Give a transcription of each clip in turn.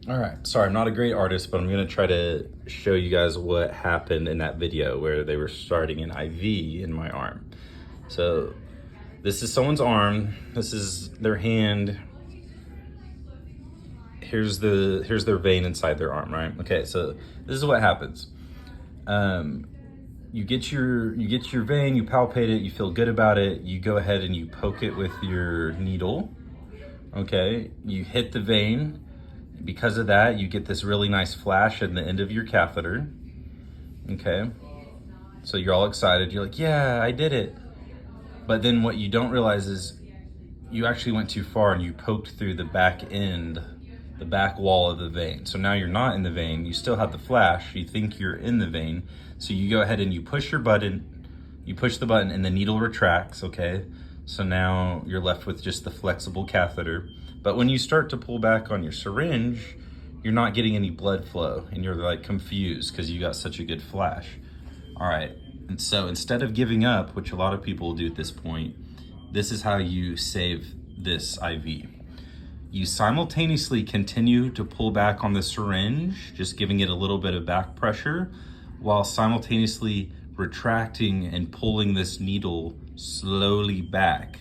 All right, sorry, I'm not a great artist, but I'm gonna try to show you guys what happened in that video where they were starting an IV in my arm. So this is someone's arm, this is their hand. Here's their vein inside their arm, right? Okay, so this is what happens. You get your vein, you palpate it, you feel good about it, you go ahead and you poke it with your needle. Okay, you hit the vein. Because of that, you get this really nice flash at the end of your catheter. Okay, so you're all excited. You're like, yeah, I did it. But then what you don't realize is you actually went too far and you poked through the back end, the back wall of the vein. So now you're not in the vein. You still have the flash. You think you're in the vein. So you go ahead and you push your button. You push the button and the needle retracts, okay? So now you're left with just the flexible catheter. But when you start to pull back on your syringe, you're not getting any blood flow and you're like confused because you got such a good flash. All right, and so instead of giving up, which a lot of people do at this point, this is how you save this IV. You simultaneously continue to pull back on the syringe, just giving it a little bit of back pressure, while simultaneously retracting and pulling this needle slowly back.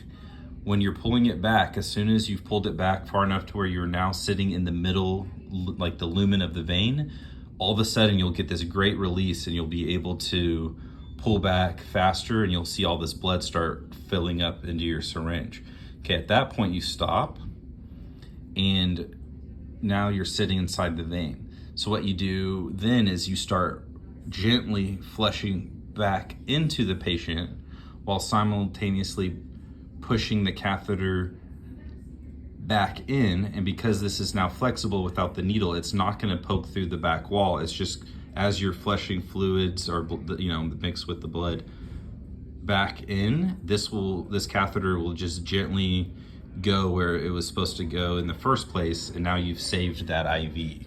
When you're pulling it back, as soon as you've pulled it back far enough to where you're now sitting in the middle, like the lumen of the vein, all of a sudden you'll get this great release and you'll be able to pull back faster and you'll see all this blood start filling up into your syringe. Okay, at that point you stop and now you're sitting inside the vein. So what you do then is you start gently flushing back into the patient while simultaneously pushing the catheter back in. And because this is now flexible without the needle, it's not going to poke through the back wall. It's just as you're flushing fluids or mixed with the blood back in, this catheter will just gently go where it was supposed to go in the first place, and now you've saved that IV.